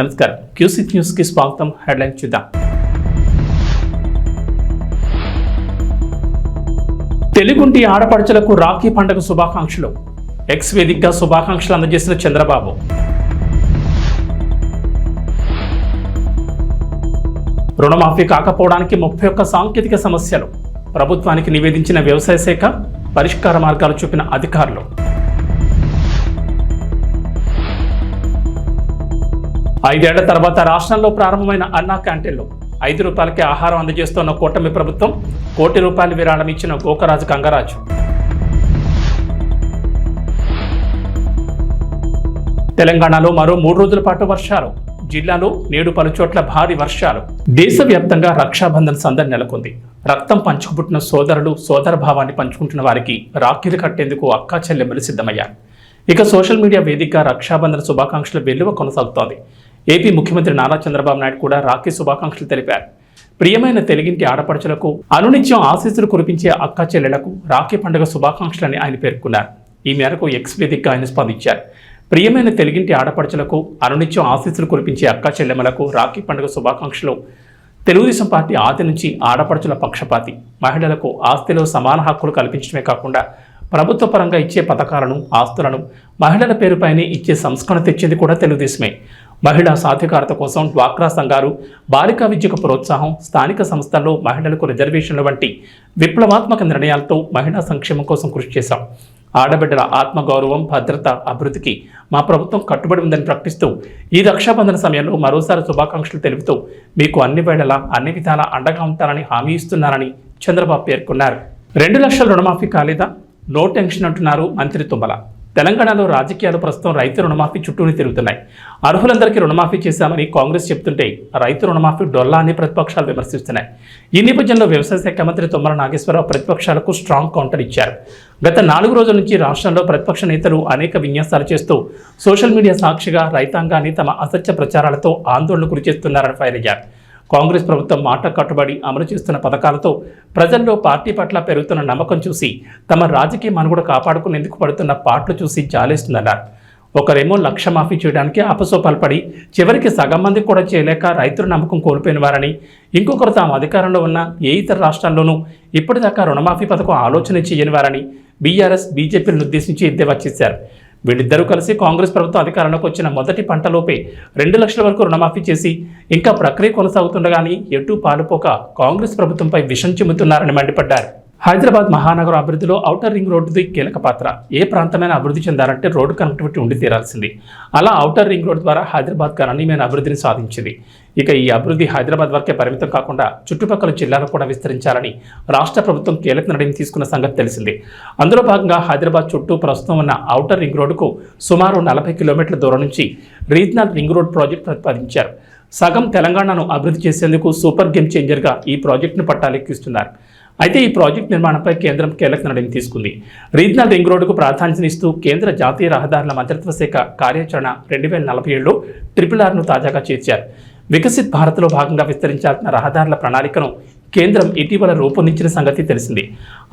నమస్కారం cusec news కి స్వాగతం. హెడ్లైన్ చూద్దాం. తెలుగుంటి ఆడపడుచులకు రాఖీ పండుగ శుభాకాంక్షలు. ఎక్స్ వేదికగా శుభాకాంక్షలు అందజేసిన చంద్రబాబు. రుణమాఫీ కాకపోవడానికి 31 సాంకేతిక సమస్యలు. ప్రభుత్వానికి నివేదించిన వ్యవసాయ శాఖ, పరిష్కార మార్గాలు చూపిన అధికారులు. ఐదేళ్ల తర్వాత రాష్ట్రంలో ప్రారంభమైన అన్నా క్యాంటీన్లు. 5 రూపాయలకే ఆహారం అందజేస్తున్న కూటమి ప్రభుత్వం. ₹1 కోటి విరాళం ఇచ్చిన గోకరాజు గంగరాజు. తెలంగాణలో మరో 3 రోజుల పాటు వర్షాలు. జిల్లాలో నేడు పలుచోట్ల భారీ వర్షాలు. దేశవ్యాప్తంగా రక్షాబంధన్ సందడి నెలకొంది. రక్తం పంచుకుపుట్టిన సోదరులు సోదర భావాన్ని పంచుకుంటున్న వారికి రాఖీలు కట్టేందుకు అక్కా చెల్లెమ్మలు సిద్ధమయ్యారు. ఇక సోషల్ మీడియా వేదికగా రక్షాబంధన్ శుభాకాంక్షల వెల్లువ కొనసాగుతోంది. ఏపీ ముఖ్యమంత్రి నారా చంద్రబాబు నాయుడు కూడా రాఖీ శుభాకాంక్షలు తెలిపారు. ప్రియమైన తెలుగింటి ఆడపడుచులకు అనునిత్యం ఆశీస్సులు కురిపించే అక్కా చెల్లెలకు రాఖీ పండుగ శుభాకాంక్షలని ఆయన పేర్కొన్నారు. ఈ మేరకు ఎక్స్ వేదికగా ఆయన స్పందించారు. ప్రియమైన తెలుగింటి ఆడపడుచులకు అనునిత్యం ఆశీస్సులు కురిపించే అక్కా చెల్లెమ్మలకు రాఖీ పండుగ శుభాకాంక్షలు. తెలుగుదేశం పార్టీ ఆది నుంచి ఆడపడుచుల పక్షపాతి. మహిళలకు ఆస్తిలో సమాన హక్కులు కల్పించడమే కాకుండా ప్రభుత్వ పరంగా ఇచ్చే పథకాలను, ఆస్తులను మహిళల పేరుపైనే ఇచ్చే సంస్కరణ తెచ్చింది కూడా తెలుగుదేశమే. మహిళా సాధికారత కోసం డ్వాక్రా సంఘాలు, బాలికా విద్యకు ప్రోత్సాహం, స్థానిక సంస్థల్లో మహిళలకు రిజర్వేషన్ల వంటి విప్లవాత్మక నిర్ణయాలతో మహిళా సంక్షేమం కోసం కృషి చేశాం. ఆడబిడ్డల ఆత్మగౌరవం, భద్రత, అభివృద్ధికి మా ప్రభుత్వం కట్టుబడి ఉందని ప్రకటిస్తూ ఈ రక్షాబంధన సమయంలో మరోసారి శుభాకాంక్షలు తెలుపుతూ మీకు అన్ని వేళలా అన్ని విధాలా అండగా ఉంటారని హామీ ఇస్తున్నారని చంద్రబాబు పేర్కొన్నారు. 2 లక్షల రుణమాఫీ కాలేదా? నో టెన్షన్ అంటున్నారు మంత్రి తుమ్మల. తెలంగాణలో రాజకీయాలు ప్రస్తుతం రైతు రుణమాఫీ చుట్టూనే తిరుగుతున్నాయి. అర్హులందరికీ రుణమాఫీ చేశామని కాంగ్రెస్ చెబుతుంటే రైతు రుణమాఫీ డొల్లా అని ప్రతిపక్షాలు విమర్శిస్తున్నాయి. ఈ నేపథ్యంలో వ్యవసాయ శాఖ మంత్రి తుమ్మల నాగేశ్వరరావు ప్రతిపక్షాలకు స్ట్రాంగ్ కౌంటర్ ఇచ్చారు. గత 4 రోజుల నుంచి రాష్ట్రంలో ప్రతిపక్ష నేతలు అనేక విన్యాసాలు చేస్తూ సోషల్ మీడియా సాక్షిగా రైతాంగాన్ని తమ అసత్య ప్రచారాలతో ఆందోళనకు గురిచేస్తున్నారని ఫైర్ అయ్యారు. కాంగ్రెస్ ప్రభుత్వం మాట కట్టుబడి అమలు చేస్తున్న పథకాలతో ప్రజల్లో పార్టీ పట్ల పెరుగుతున్న నమ్మకం చూసి తమ రాజకీయ మనుగడ కాపాడుకునేందుకు పడుతున్న పాటలు చూసి జాలేస్తుందన్నారు. ఒకరేమో లక్ష మాఫీ చేయడానికి అపసోపాల్పడి చివరికి సగం మంది కూడా చేయలేక రైతుల నమ్మకం కోల్పోయిన వారని, ఇంకొకరు తాము అధికారంలో ఉన్న ఏ ఇతర రాష్ట్రాల్లోనూ ఇప్పటిదాకా రుణమాఫీ పథకం ఆలోచన చేయని వారని బీఆర్ఎస్, బీజేపీలను ఉద్దేశించి ఎద్దేవా చేశారు. వీళ్ళిద్దరూ కలిసి కాంగ్రెస్ ప్రభుత్వం అధికారంలోకి వచ్చిన మొదటి పంటలోపే 2 లక్షల వరకు రుణమాఫీ చేసి ఇంకా ప్రక్రియ కొనసాగుతుండగానే ఎటూ పాలుపోక కాంగ్రెస్ ప్రభుత్వంపై విషం చిమ్ముతున్నారని మండిపడ్డారు. హైదరాబాద్ మహానగరం అభివృద్ధిలో ఔటర్ రింగ్ రోడ్డుది కీలక పాత్ర. ఏ ప్రాంతమైన అభివృద్ధి చెందాలంటే రోడ్డు కనెక్టివిటీ ఉండి తీరాల్సింది. అలా ఔటర్ రింగ్ రోడ్ ద్వారా హైదరాబాద్ గణనీయమైన అభివృద్ధిని సాధించింది. ఇక ఈ అభివృద్ధి హైదరాబాద్ వరకే పరిమితం కాకుండా చుట్టుపక్కల జిల్లాలకు కూడా విస్తరించాలని రాష్ట్ర ప్రభుత్వం కీలక నిర్ణయం తీసుకున్న సంగతి తెలిసింది. అందులో భాగంగా హైదరాబాద్ చుట్టూ ప్రస్తుతం ఉన్న ఔటర్ రింగ్ రోడ్డుకు సుమారు 40 కిలోమీటర్ల దూరం నుంచి రీజనల్ రింగ్ రోడ్ ప్రాజెక్టు ప్రతిపాదించారు. సగం తెలంగాణను అభివృద్ధి చేసేందుకు సూపర్ గేమ్ చేంజర్గా ఈ ప్రాజెక్టును పట్టాలెక్కిస్తున్నారు. అయితే ఈ ప్రాజెక్టు నిర్మాణంపై కేంద్రం కీలక నిర్ణయం తీసుకుంది. రీజనల్ రింగ్ రోడ్డుకు ప్రాధాన్యతనిస్తూ కేంద్ర జాతీయ రహదారుల మంత్రిత్వ శాఖ కార్యాచరణ 2047లో RRRను తాజాగా చేర్చారు. వికసిత్ భారత్లో భాగంగా విస్తరించాల్సిన రహదారుల ప్రణాళికను కేంద్రం ఇటీవల రూపొందించిన సంగతి తెలిసింది.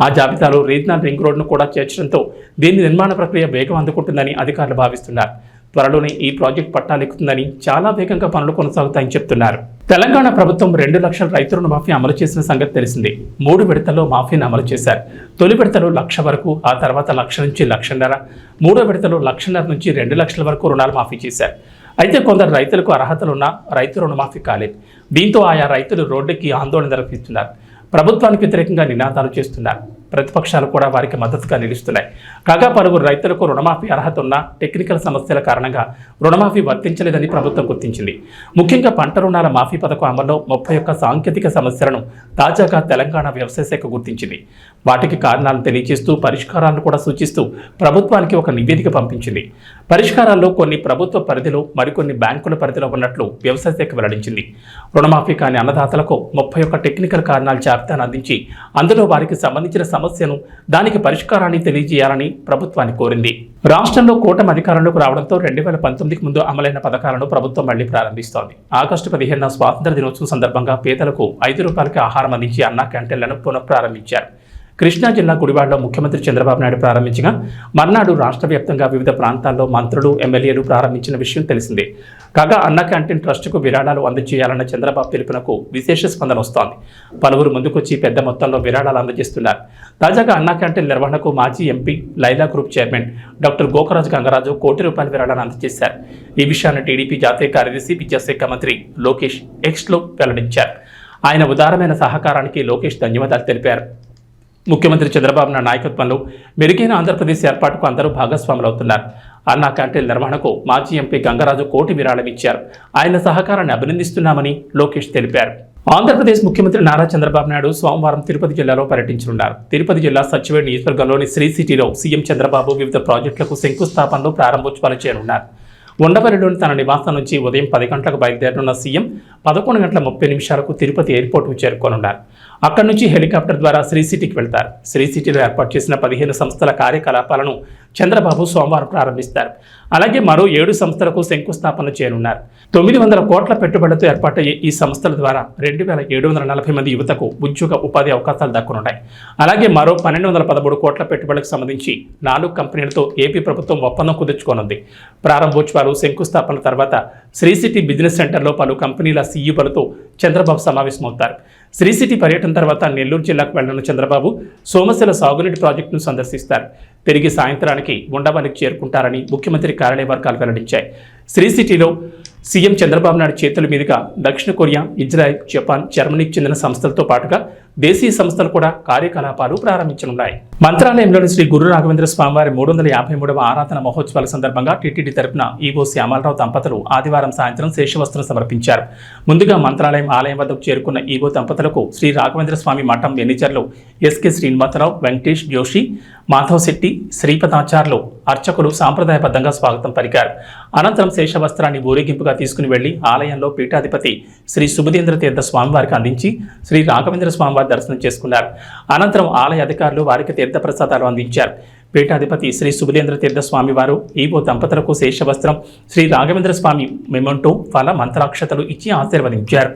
ఆ జాబితాలో రీజనల్ రింగ్ రోడ్ను కూడా చేర్చడంతో దీని నిర్మాణ ప్రక్రియ వేగం అందుకుంటుందని అధికారులు భావిస్తున్నారు. త్వరలోనే ఈ ప్రాజెక్టు పట్టాలెక్కుతుందని, చాలా వేగంగా పనులు కొనసాగుతాయని చెప్తున్నారు. తెలంగాణ ప్రభుత్వం 2 లక్షల రైతు రుణమాఫీ అమలు చేసిన సంగతి తెలిసిందే. 3 విడతల్లో మాఫీని అమలు చేశారు. తొలి విడతలో 1,00,000 వరకు, ఆ తర్వాత 1,00,000 నుంచి 1,50,000, మూడో విడతలో 1,50,000 నుంచి 2 లక్షల వరకు రుణాలు మాఫీ చేశారు. అయితే కొందరు రైతులకు అర్హతలున్న రైతు రుణమాఫీ కాలేదు. దీంతో ఆయా రైతులు రోడ్డుకి ఆందోళన నిర్వహిస్తున్నారు. ప్రభుత్వానికి వ్యతిరేకంగా నినాదాలు చేస్తున్నారు. ప్రతిపక్షాలు కూడా వారికి మద్దతుగా నిలుస్తున్నాయి. కాగా పలువురు రైతులకు రుణమాఫీ అర్హత ఉన్న టెక్నికల్ సమస్యల కారణంగా రుణమాఫీ వర్తించలేదని ప్రభుత్వం గుర్తించింది. ముఖ్యంగా పంట రుణాల మాఫీ పథకం అమల్లో 31 సాంకేతిక సమస్యలను తాజాగా తెలంగాణ వ్యవసాయ శాఖ గుర్తించింది. వాటికి కారణాలను తెలియజేస్తూ పరిష్కారాలను కూడా సూచిస్తూ ప్రభుత్వానికి ఒక నివేదిక పంపించింది. పరిష్కారాల్లో కొన్ని ప్రభుత్వ పరిధిలో, మరికొన్ని బ్యాంకుల పరిధిలో ఉన్నట్లు వ్యవసాయ శాఖ వెల్లడించింది. రుణమాఫీ కాని అన్నదాతలకు 31 టెక్నికల్ కారణాల జాబితాను అందించి అందులో వారికి సంబంధించిన సమస్యను, దానికి పరిష్కారాన్ని తెలియజేయాలని ప్రభుత్వాన్ని కోరింది. రాష్ట్రంలో కూటమి అధికారంలోకి రావడంతో 2019కి ముందు అమలైన పథకాలను ప్రభుత్వం మళ్లీ ప్రారంభిస్తోంది. ఆగస్టు 15న స్వాతంత్ర దినోత్సవం సందర్భంగా పేదలకు 5 రూపాయలకి ఆహారం అందించి అన్నా క్యాంటీన్లను పునఃప్రారంభించారు. కృష్ణా జిల్లా గుడివాడలో ముఖ్యమంత్రి చంద్రబాబు నాయుడు ప్రారంభించగా మర్నాడు రాష్ట్ర వ్యాప్తంగా వివిధ ప్రాంతాల్లో మంత్రులు, ఎమ్మెల్యేలు ప్రారంభించిన విషయం తెలిసిందే. కాగా అన్న క్యాంటీన్ ట్రస్టుకు విరాళాలు అందజేయాలన్న చంద్రబాబు పిలుపునకు విశేష స్పందన వస్తోంది. పలువురు ముందుకొచ్చి పెద్ద మొత్తంలో విరాళాలు అందజేస్తున్నారు. తాజాగా అన్న క్యాంటీన్ నిర్వహణకు మాజీ MP Laila group chairman doctor Gokaraju Gangaraju ₹1 విరాళాలు అందజేశారు. ఈ విషయాన్ని టీడీపీ జాతీయ కార్యదర్శి విద్యాశాఖ మంత్రి లోకేష్ ఎక్స్లో వెల్లడించారు. ఆయన ఉదారమైన సహకారానికి లోకేష్ ధన్యవాదాలు తెలిపారు. ముఖ్యమంత్రి చంద్రబాబు నాయుడు నాయకత్వంలో మెరుగైన ఆంధ్రప్రదేశ్ ఏర్పాటుకు అందరూ భాగస్వాములవుతున్నారు. అన్నా క్యాంటీన్ నిర్వహణకు మాజీ ఎంపీ గంగరాజు ₹1 విరాళం ఇచ్చారు. ఆయన సహకారాన్ని అభినందిస్తున్నామని లోకేష్ తెలిపారు. ఆంధ్రప్రదేశ్ ముఖ్యమంత్రి నారా చంద్రబాబు నాయుడు సోమవారం తిరుపతి జిల్లాలో పర్యటించనున్నారు. తిరుపతి జిల్లా సచివేడ్ నియోజకవర్గంలోని శ్రీ సిటీలో సీఎం చంద్రబాబు వివిధ ప్రాజెక్టులకు శంకుస్థాపనలు ప్రారంభోత్సవాలు చేయనున్నారు. ఉండవల్లిలోని తన నివాసం నుంచి ఉదయం 10 గంటలకు బయలుదేరనున్న సీఎం 11:30 తిరుపతి ఎయిర్పోర్టుకు చేరుకోనున్నారు. అక్కడి నుంచి హెలికాప్టర్ ద్వారా శ్రీ సిటీకి వెళ్తారు. శ్రీ సిటీలో ఏర్పాటు చేసిన 15 సంస్థల కార్యకలాపాలను చంద్రబాబు సోమవారం ప్రారంభిస్తారు. అలాగే మరో 7 సంస్థలకు శంకుస్థాపన చేయనున్నారు. 900 కోట్ల పెట్టుబడులతో ఏర్పాటయ్యే ఈ సంస్థల ద్వారా 2740 మంది యువతకు ఉద్యోగ ఉపాధి అవకాశాలు దక్కనున్నాయి. అలాగే మరో 1213 కోట్ల పెట్టుబడులకు సంబంధించి 4 కంపెనీలతో ఏపీ ప్రభుత్వం ఒప్పందం కుదుర్చుకోనుంది. ప్రారంభోత్సవాలు శంకుస్థాపన తర్వాత శ్రీ సిటీ బిజినెస్ సెంటర్లో పలు కంపెనీల సీఈఓలతో చంద్రబాబు సమావేశమవుతారు. శ్రీ సిటీ పర్యటన తర్వాత నెల్లూరు జిల్లాకు వెళ్లనున్న చంద్రబాబు సోమశిల సాగునీటి ప్రాజెక్టును సందర్శిస్తారు. తిరిగి సాయంత్రానికి ఉండవల్లికి చేరుకుంటారని ముఖ్యమంత్రి కార్యాలయ వర్గాలు వెల్లడించాయి. శ్రీ సిటీలో సీఎం చంద్రబాబు నాయుడు చేతుల మీదుగా దక్షిణ కొరియా, ఇజ్రాయెల్, జపాన్, జర్మనీకి చెందిన సంస్థలతో పాటుగా దేశీయ సంస్థలు కూడా కార్యకలాపాలు ప్రారంభించనున్నాయి. మంత్రాలయంలోని శ్రీ గురు రాఘవేంద్ర స్వామివారి 353వ ఆరాధన మహోత్సవాల సందర్భంగా టీటీడీ తరపున ఈవో శ్యామలరావు దంపతులు ఆదివారం సాయంత్రం శేషవస్త్రం సమర్పించారు. ముందుగా మంత్రాలయం ఆలయం వద్దకు చేరుకున్న ఈవో దంపతులకు శ్రీ రాఘవేంద్ర స్వామి మఠం మేనేజర్లు ఎస్కే శ్రీనివాసరావు, వెంకటేష్ జోషి, మాధవ్ శెట్టి, శ్రీపదాచార్యులు, అర్చకులు సాంప్రదాయబద్ధంగా స్వాగతం పలికారు. అనంతరం శేషవస్త్రాన్ని ఊరేగింపుగా తీసుకుని వెళ్లి ఆలయంలో పీఠాధిపతి శ్రీ సుబుధేంద్ర తీర్థ స్వామివారికి అందించి శ్రీ రాఘవేంద్ర స్వామివారి దర్శనం చేసుకున్నారు. అనంతరం ఆలయ అధికారులు వారికి తీర్థ ప్రసాదాలు అందించారు. పీఠాధిపతి శ్రీ సుబుధేంద్ర తీర్థ స్వామి వారు ఈవో దంపతులకు శేషవస్త్రం, శ్రీ రాఘవేంద్ర స్వామి మెమంటో, ఫల మంత్రాక్షతలు ఇచ్చి ఆశీర్వదించారు.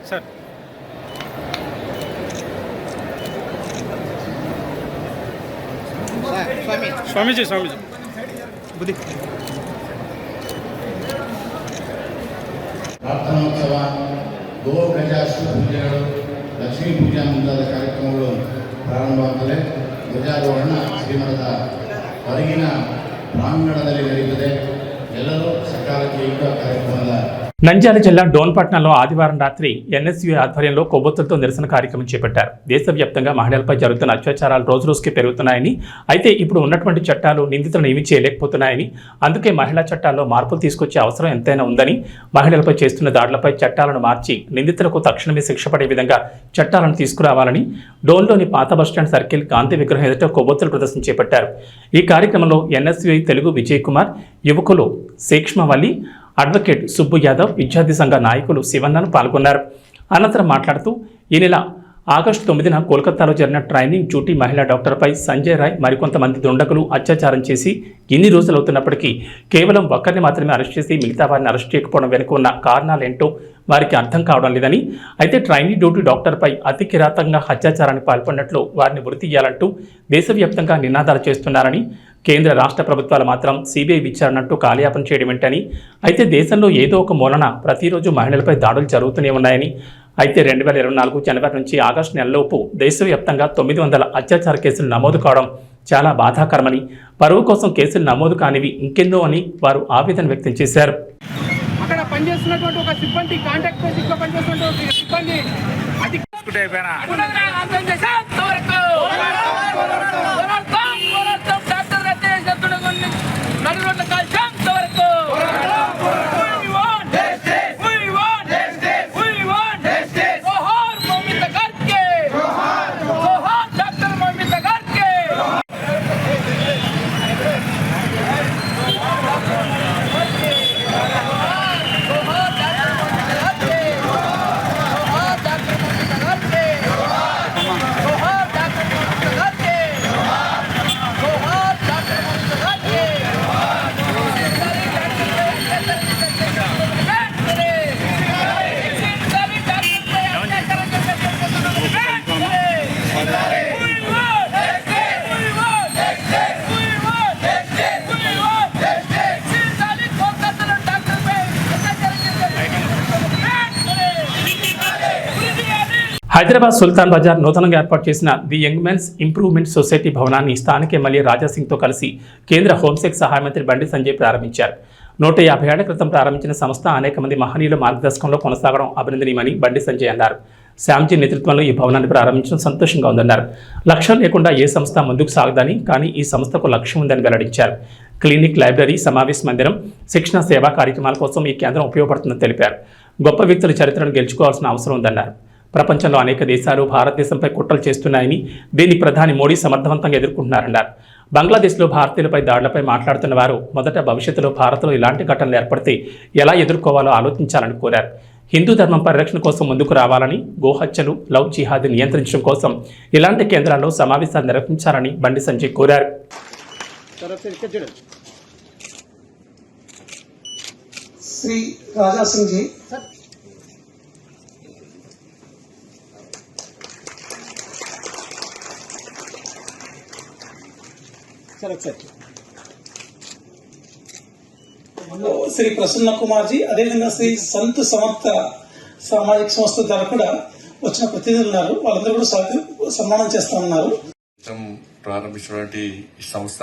सर स्वामी जी बुद्धि ప్రార్థనోత్సవ గోగజాష్ట పూజలు లక్ష్మీ పూజ ముందాದ కార్ಯಕ್ರಮಗಳು ಪ್ರಾರಂಭವಾಗುತ್ತವೆ. ಧ್ವಜಾರೋಹಣ ಶ್ರೀಮಠದ ಹೊರಗಿನ ಪ್ರಾಂಗಣದಲ್ಲಿ ನಡೆಯುತ್ತದೆ. ಎಲ್ಲರೂ ಸಕಾಲಕ್ಕೆ ಕಾರ್ಯಕ್ರಮದ నంద్యాల జిల్లా డోన్పట్నంలో ఆదివారం రాత్రి ఎన్ఎస్యూ ఆధ్వర్యంలో కొవ్వొత్తులతో నిరసన కార్యక్రమం చేపట్టారు. దేశవ్యాప్తంగా మహిళలపై జరుగుతున్న అత్యాచారాలు రోజురోజుకి పెరుగుతున్నాయని, అయితే ఇప్పుడు ఉన్నటువంటి చట్టాలు నిందితులను ఏమీ చేయలేకపోతున్నాయని, అందుకే మహిళా చట్టాల్లో మార్పులు తీసుకొచ్చే అవసరం ఎంతైనా ఉందని, మహిళలపై చేస్తున్న దాడులపై చట్టాలను మార్చి నిందితులకు తక్షణమే శిక్ష పడే విధంగా చట్టాలను తీసుకురావాలని డోన్లోని పాత బస్టాండ్ సర్కిల్ గాంధీ విగ్రహం ఎదుట కొవ్వొత్తుల ప్రదర్శన చేపట్టారు. ఈ కార్యక్రమంలో ఎన్ఎస్యూ తెలుగు విజయ్ కుమార్, యువకులు శేక్ష్మవల్లి, అడ్వకేట్ సుబ్బు యాదవ్, విద్యార్థి సంఘ నాయకులు శివన్నను పాల్గొన్నారు. అనంతరం మాట్లాడుతూ ఈ నెల ఆగస్టు 9న కోల్కతాలో జరిగిన ట్రైనింగ్ డ్యూటీ మహిళా డాక్టర్పై సంజయ్ రాయ్ మరికొంతమంది దుండగులు అత్యాచారం చేసి ఇన్ని రోజులవుతున్నప్పటికీ కేవలం ఒక్కరిని మాత్రమే అరెస్ట్ చేసి మిగతా వారిని అరెస్ట్ చేయకపోవడం వెనుక ఉన్న కారణాలేంటో వారికి అర్థం కావడం లేదని, అయితే ట్రైనింగ్ డ్యూటీ డాక్టర్పై అతి కిరాతకంగా అత్యాచారానికి పాల్పడినట్లు వారిని ఉరితీయాలంటూ దేశవ్యాప్తంగా నినాదాలు చేస్తున్నారని, కేంద్ర రాష్ట్ర ప్రభుత్వాలు మాత్రం సిబిఐ విచారణంటూ కాలయాపన చేయడం ఏంటని, అయితే దేశంలో ఏదో ఒక మూలన ప్రతిరోజు మహిళలపై దాడులు జరుగుతూనే ఉన్నాయని, అయితే 2024 జనవరి నుంచి ఆగస్టు నెలలోపు దేశవ్యాప్తంగా 900 అత్యాచార కేసులు నమోదు కావడం చాలా బాధాకరమని, పరువు కోసం కేసులు నమోదు కానివి ఇంకెందో అని వారు ఆవేదన వ్యక్తం చేశారు. అక్కడ పనిచేస్తున్నటువంటి ఒక సిబ్బంది కాంటాక్ట్ బేసిక్ లో పనిచేస్తున్నటువంటి ఒక సిబ్బంది అర్థం చేసేంత వరకు డాక్టర్ నడు రోడ్ల కాల్చేంత వరకు హైదరాబాద్ సుల్తాన్ బజార్ నూతనంగా ఏర్పాటు చేసిన the young men's improvement society భవనాన్ని స్థానిక ఎమ్మెల్యే రాజాసింగ్తో కలిసి కేంద్ర హోంశాఖ సహాయ మంత్రి బండి సంజయ్ ప్రారంభించారు. 150 ఏళ్ల క్రితం ప్రారంభించిన సంస్థ అనేక మంది మహనీయుల మార్గదర్శకంలో కొనసాగడం అభినందనీయమని బండి సంజయ్ అన్నారు. శ్యామ్జీ నేతృత్వంలో ఈ భవనాన్ని ప్రారంభించడం సంతోషంగా ఉందన్నారు. లక్ష్యం లేకుండా ఏ సంస్థ ముందుకు సాగదని, కానీ ఈ సంస్థకు లక్ష్యం ఉందని వెల్లడించారు. క్లినిక్, లైబ్రరీ, సమావేశ మందిరం, శిక్షణ, సేవా కార్యక్రమాల కోసం ఈ కేంద్రం ఉపయోగపడుతుందని తెలిపారు. గొప్ప వ్యక్తుల చరిత్రను గెలుచుకోవాల్సిన అవసరం ఉందన్నారు. ప్రపంచంలో అనేక దేశాలు భారతదేశంపై కుట్రలు చేస్తున్నాయని, దీన్ని ప్రధాని మోడీ సమర్థవంతంగా ఎదుర్కొంటున్నారన్నారు. బంగ్లాదేశ్లో భారతీయులపై దాడులపై మాట్లాడుతున్న వారు మొదట భవిష్యత్తులో భారత్లో ఇలాంటి ఘటనలు ఏర్పడితే ఎలా ఎదుర్కోవాలో ఆలోచించాలని కోరారు. హిందూ ధర్మం పరిరక్షణ కోసం ముందుకు రావాలని, గోహత్యలు, లవ్ జిహాద్ నియంత్రించడం కోసం ఇలాంటి కేంద్రాల్లో సమావేశాలు నిర్వహించాలని బండి సంజయ్ కోరారు. శ్రీ రాజా సింగ్ జీ శ్రీ ప్రసన్న కుమార్ జీ, అదేవిధంగా శ్రీ సంత్ సమర్థ సామాజిక సంస్థ ద్వారా కూడా వచ్చిన ప్రతినిధులు ఉన్నారు. వాళ్ళందరూ కూడా సన్మానం చేస్తా ఉన్నారు. ప్రారంభించినటువంటి ఈ సంస్థ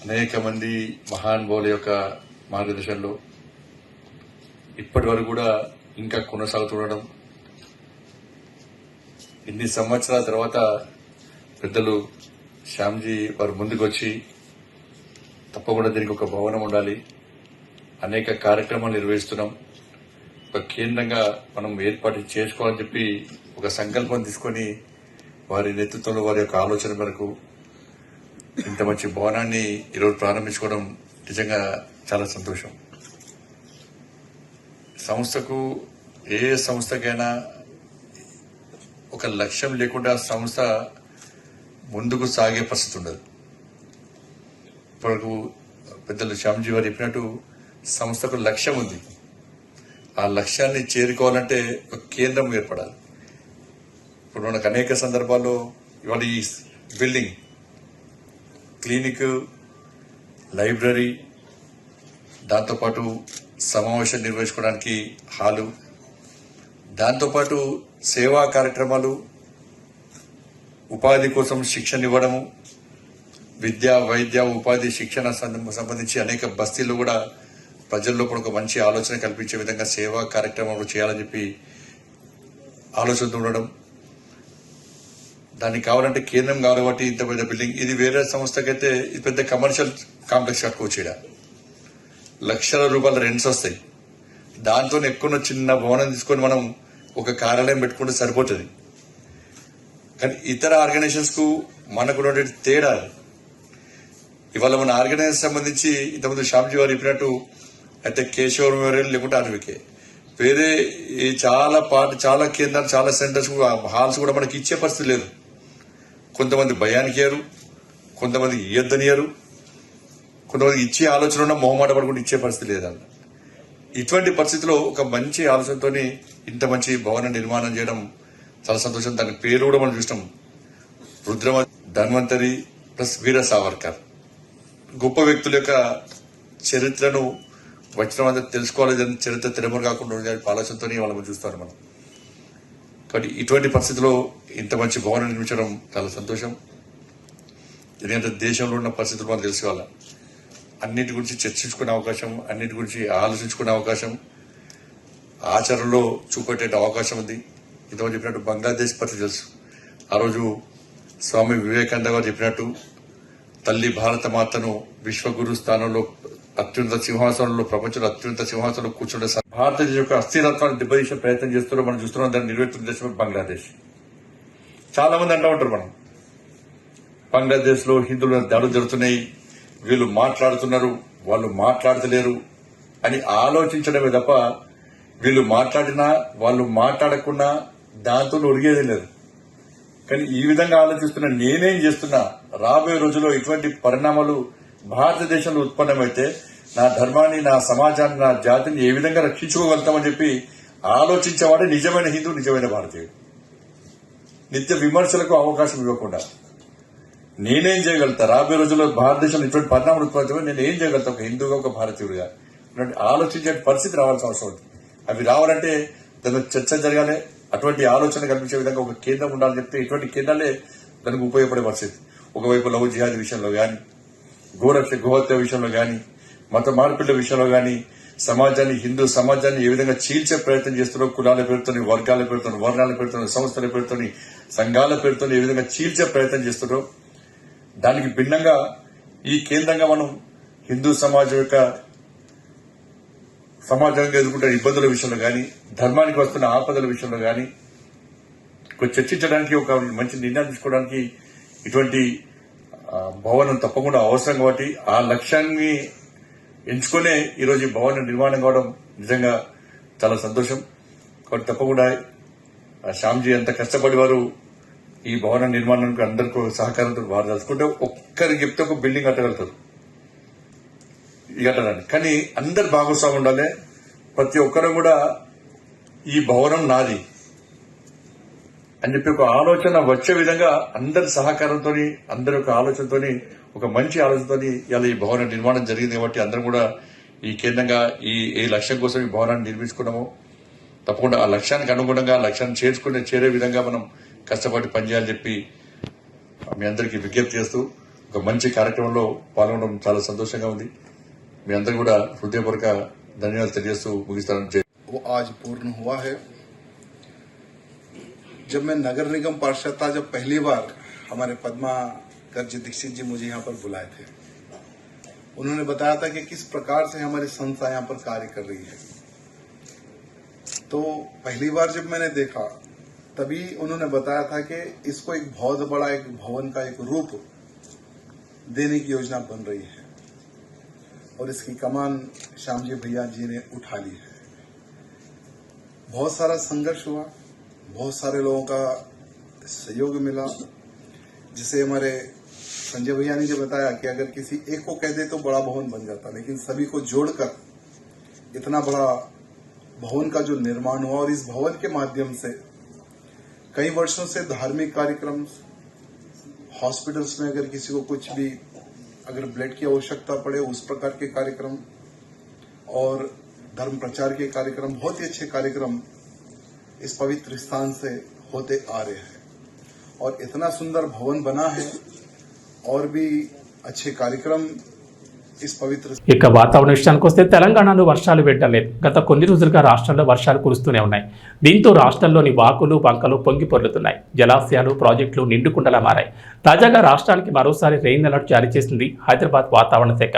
అనేక మంది మహానుభావుల యొక్క మార్గదర్శనంలో ఇప్పటి వరకు కూడా ఇంకా కొనసాగుతుండడం, ఇన్ని సంవత్సరాల తర్వాత పెద్దలు శ్యామ్జీ వారు ముందుకు వచ్చి తప్పకుండా దీనికి ఒక భవనం ఉండాలి, అనేక కార్యక్రమాలు నిర్వహిస్తున్నాం, ఒక కేంద్రంగా మనం ఏర్పాటు చేసుకోవాలని చెప్పి ఒక సంకల్పం తీసుకొని వారి నేతృత్వంలో వారి యొక్క ఆలోచన మేరకు ఇంత మంచి భవనాన్ని ఈరోజు ప్రారంభించుకోవడం నిజంగా చాలా సంతోషం. సంస్థకు ఏ సంస్థకైనా ఒక లక్ష్యం లేకుండా సంస్థ ముందుకు సాగే పరిస్థితి ఉండదు. ఇప్పటివరకు పెద్దలు శ్యామ్జీ వారు చెప్పినట్టు సంస్థకు లక్ష్యం ఉంది. ఆ లక్ష్యాన్ని చేరుకోవాలంటే ఒక కేంద్రం ఏర్పడాలి. ఇప్పుడు మనకు అనేక సందర్భాల్లో ఇవాళ ఈ బిల్డింగ్, క్లినిక్, లైబ్రరీ, దాంతోపాటు సమావేశాలు నిర్వహించుకోవడానికి హాలు, దాంతోపాటు సేవా కార్యక్రమాలు, ఉపాధి కోసం శిక్షణ ఇవ్వడము, విద్య, వైద్య, ఉపాధి, శిక్షణ సంబంధించి అనేక బస్తీల్లో కూడా ప్రజల్లో కూడా ఒక మంచి ఆలోచన కల్పించే విధంగా సేవా కార్యక్రమాలు చేయాలని చెప్పి ఆలోచనతో ఉండడం, దానికి కావాలంటే కేంద్రం కావాలి కాబట్టి ఇంత పెద్ద బిల్డింగ్, ఇది వేరే సంస్థకైతే ఇది పెద్ద కమర్షియల్ కాంప్లెక్స్ కట్టుకోవచ్చు. ఇక్కడ లక్షల రూపాయల రెంట్స్ వస్తాయి. దాంతో ఎక్కువ చిన్న భవనం తీసుకొని మనం ఒక కార్యాలయం పెట్టుకుంటే సరిపోతుంది. కానీ ఇతర ఆర్గనైజేషన్స్ కు మనకు తేడా, ఇవాళ మన ఆర్గనైజేషన్ సంబంధించి ఇంతకుముందు శ్యామ్జీ వారు చెప్పినట్టు అయితే కేశవ మెమోరియల్ లేకుంటే ఆర్వికే వేరే చాలా కేంద్రాలు, చాలా సెంటర్స్ హాల్స్ కూడా మనకి ఇచ్చే పరిస్థితి లేదు. కొంతమంది భయానికి ఇయ్యరు, కొంతమంది ఇయ్యొద్దనియరు, కొంతమంది ఇచ్చే ఆలోచన ఉన్న మొహమాట పడుకుంటూ ఇచ్చే పరిస్థితి లేదన్న. ఇటువంటి పరిస్థితిలో ఒక మంచి ఆలోచనతో ఇంత మంచి భవన నిర్మాణం చేయడం చాలా సంతోషం. దాని పేరు కూడా మనం చూసినాం, రుద్రమ ధన్వంతరి ప్లస్ వీర సావర్కర్. గొప్ప వ్యక్తుల యొక్క చరిత్రను వచ్చిన అంతా తెలుసుకోవాలి, చరిత్ర తెరమరు కాకుండా ఉండే ఆలోచనతో వాళ్ళని చూస్తాను మనం. కాబట్టి ఇటువంటి పరిస్థితిలో ఇంత మంచి భవనం నిర్మించడం చాలా సంతోషం. ఎందుకంటే దేశంలో ఉన్న పరిస్థితులు మనం తెలుసుకోవాలి, అన్నిటి గురించి చర్చించుకునే అవకాశం, అన్నిటి గురించి ఆలోచించుకునే అవకాశం, ఆచరణలో చూపెట్టే అవకాశం ఉంది. ఇంతమంది చెప్పినట్టు బంగ్లాదేశ్ పరిస్థితి తెలుసు. ఆ రోజు స్వామి వివేకానంద గారు చెప్పినట్టు తల్లి భారత మాతను విశ్వగురు స్థానంలో అత్యున్నత సింహాసనంలో, ప్రపంచంలో అత్యున్నత సింహాసనంలో కూర్చుంటే భారతదేశం యొక్క అస్థిరత్వాన్ని దెబ్బతీసే ప్రయత్నం చేస్తున్నారో మనం చూస్తున్నాం. దాన్ని నిర్వహిస్తున్న దేశం బంగ్లాదేశ్. చాలా మంది అంటూ ఉంటారు, మనం బంగ్లాదేశ్ లో హిందువుల దాడులు జరుగుతున్నాయి, వీళ్ళు మాట్లాడుతున్నారు, వాళ్ళు మాట్లాడతలేరు అని ఆలోచించడమే తప్ప వీళ్ళు మాట్లాడినా వాళ్ళు మాట్లాడకుండా దాంతో ఒరిగేది లేదు. కానీ ఈ విధంగా ఆలోచిస్తున్నా నేనేం చేస్తున్నా, రాబోయే రోజుల్లో ఇటువంటి పరిణామాలు భారతదేశంలో ఉత్పన్నమైతే నా ధర్మాన్ని, నా సమాజాన్ని, నా జాతిని ఏ విధంగా రక్షించుకోగలుగుతామని చెప్పి ఆలోచించేవాడే నిజమైన హిందూ, నిజమైన భారతీయుడు. నిత్య విమర్శలకు అవకాశం ఇవ్వకుండా నేనేం చేయగలుగుతా, రాబోయే రోజుల్లో భారతదేశంలో ఇటువంటి పరిణామాలు ఉత్పన్నమై నేను ఏం చేయగలుగుతా ఒక హిందూగా, ఒక భారతీయుడిగా ఆలోచించే పరిస్థితి రావాల్సిన అవసరం ఉంది. అవి రావాలంటే దాని చర్చ జరగాలి, అటువంటి ఆలోచన కల్పించే విధంగా ఒక కేంద్రం ఉండాలని చెప్తే ఇటువంటి కేంద్రాలే దానికి ఉపయోగపడే పరిస్థితి. ఒకవైపు లవ్ జిహాద్ విషయంలో గాని, గోహత్య విషయంలో గాని, మత మార్పిళ్ల విషయంలో గాని, సమాజాన్ని, హిందూ సమాజాన్ని ఏ విధంగా చీల్చే ప్రయత్నం చేస్తున్నారో, కులాల పేరుతోని, వర్గాల పేరుతోని, వర్ణాల పేరుతోని, సంస్థల పేరుతోని, సంఘాల పేరుతోని ఏ విధంగా చీల్చే ప్రయత్నం చేస్తున్నారో దానికి భిన్నంగా ఈ కేంద్రంగా మనం హిందూ సమాజం యొక్క సమాజంగా ఎదుర్కొంటున్న ఇబ్బందుల విషయంలో గాని, ధర్మానికి వస్తున్న ఆపదల విషయంలో గాని చర్చించడానికి, ఒక మంచి నిర్ణయం తీసుకోవడానికి ఇటువంటి భవనం తప్పకుండా అవసరం. కాబట్టి ఆ లక్ష్యాన్ని ఎంచుకునే ఈరోజు ఈ భవన నిర్మాణం కావడం నిజంగా చాలా సంతోషం. కాబట్టి తప్పకుండా శ్యామ్జీ ఎంత కష్టపడి వారు ఈ భవన నిర్మాణానికి అందరికీ సహకారంతో వారు తెలుసుకుంటే ఒక్కరికి చెప్తే ఒక బిల్డింగ్ కట్టగలుగుతారు కట్టడానికి. కానీ అందరు భాగస్వామి ఉండాలి. ప్రతి ఒక్కరు కూడా ఈ భవనం నాది అని చెప్పి ఒక ఆలోచన వచ్చే విధంగా అందరి సహకారంతో, అందరి యొక్క ఆలోచనతో, ఒక మంచి ఆలోచనతో ఇలా ఈ భవన నిర్మాణం జరిగింది. కాబట్టి అందరం కూడా ఈ కేంద్రంగా ఈ లక్ష్యం కోసం ఈ భవనాన్ని నిర్మించుకున్నాము. తప్పకుండా ఆ లక్ష్యానికి అనుగుణంగా లక్ష్యాన్ని చేరే విధంగా మనం కష్టపడి పనిచేయాలని చెప్పి మీ అందరికీ విజ్ఞప్తి చేస్తూ ఒక మంచి కార్యక్రమంలో పాల్గొనడం చాలా సంతోషంగా ఉంది. మీ అందరూ కూడా హృదయపూర్వక ధన్యవాదాలు తెలియజేస్తూ ముగిస్తానని. वो आज पूर्ण हुआ है. जब मैं नगर निगम पार्षद था, जब पहली बार हमारे पद्मा गर्जी दीक्षित जी मुझे यहाँ पर बुलाए थे, उन्होंने बताया था कि किस प्रकार से हमारी संस्था यहाँ पर कार्य कर रही है. तो पहली बार जब मैंने देखा तभी उन्होंने बताया था कि इसको एक बहुत बड़ा एक भवन का एक रूप देने की योजना बन रही है और इसकी कमान श्यामजी भैया जी ने उठा ली है. बहुत सारा संघर्ष हुआ, बहुत सारे लोगों का सहयोग मिला. जिसे हमारे संजय भैया ने जो बताया कि अगर किसी एक को कह दे तो बड़ा भवन बन जाता, लेकिन सभी को जोड़कर इतना बड़ा भवन का जो निर्माण हुआ और इस भवन के माध्यम से कई वर्षों से धार्मिक कार्यक्रम, हॉस्पिटल्स में अगर किसी को कुछ भी अगर ब्लड की आवश्यकता पड़े उस प्रकार के कार्यक्रम और धर्म प्रचार के कार्यक्रम, बहुत ही अच्छे कार्यक्रम इस पवित्र स्थान से होते आ रहे हैं. और इतना सुंदर भवन बना है और भी अच्छे कार्यक्रम इस पवित्र ఇక వాతావరణ విషయానికి వస్తే తెలంగాణలో వర్షాలు వెంటలేదు. గత కొన్ని రోజులుగా రాష్ట్రంలో వర్షాలు కురుస్తూనే ఉన్నాయి. దీంతో రాష్ట్రంలోని వాకులు వంకలు పొంగి పొర్లుతున్నాయి. జలాశయాలు ప్రాజెక్టులు నిండుకుండలా మారాయి. తాజాగా రాష్ట్రానికి మరోసారి రెయిన్ అలర్ట్ జారీ చేసింది హైదరాబాద్ వాతావరణ శాఖ.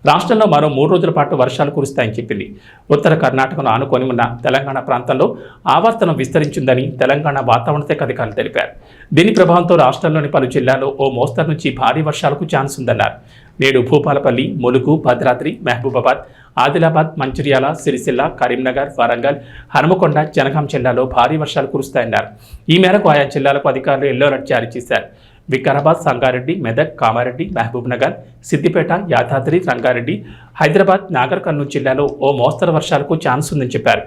రాష్ట్రంలో మరో 3 రోజుల పాటు వర్షాలు కురుస్తాయని చెప్పింది. ఉత్తర కర్ణాటకను ఆనుకొని ఉన్న తెలంగాణ ప్రాంతంలో ఆవర్తనం విస్తరించిందని తెలంగాణ వాతావరణ శాఖ అధికారులు తెలిపారు. దీని ప్రభావంతో రాష్ట్రంలోని పలు జిల్లాల్లో ఓ మోస్తరు నుంచి భారీ వర్షాలకు ఛాన్స్ ఉందన్నారు. నేడు భూపాలపల్లి, ములుగు, భద్రాద్రి, మహబూబాబాద్, ఆదిలాబాద్, మంచిర్యాల, సిరిసిల్ల, కరీంనగర్, వరంగల్, హనుమకొండ, జనగాం జిల్లాలో భారీ వర్షాలు కురుస్తాయన్నారు. ఈ మేరకు ఆయా జిల్లాలకు అధికారులు ఎల్లో అలర్ట్ జారీ చేశారు. వికారాబాద్, సంగారెడ్డి, మెదక్, కామారెడ్డి, మహబూబ్ నగర్, సిద్దిపేట, యాదాద్రి, రంగారెడ్డి, హైదరాబాద్, నాగర్ కర్నూలు జిల్లాలో ఓ మోస్తరు వర్షాలకు ఛాన్స్ ఉందని చెప్పారు.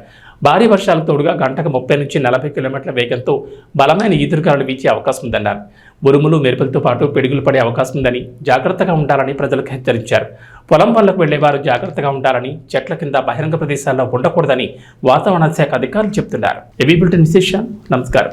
భారీ వర్షాలకు తోడుగా గంటకు 30 నుంచి 40 కిలోమీటర్ల వేగంతో బలమైన ఈదురుగాలులు వీచే అవకాశం ఉందన్నారు. ఉరుములు, మెరుపులతో పాటు పిడుగులు పడే అవకాశం ఉందని జాగ్రత్తగా ఉండాలని ప్రజలకు హెచ్చరించారు. పొలం పనులకు వెళ్లేవారు జాగ్రత్తగా ఉండాలని, చెట్ల కింద బహిరంగ ప్రదేశాల్లో ఉండకూడదని వాతావరణ శాఖ అధికారులు చెబుతున్నారు. ఏబీ బులెటిన్ విశేషం. నమస్కారం.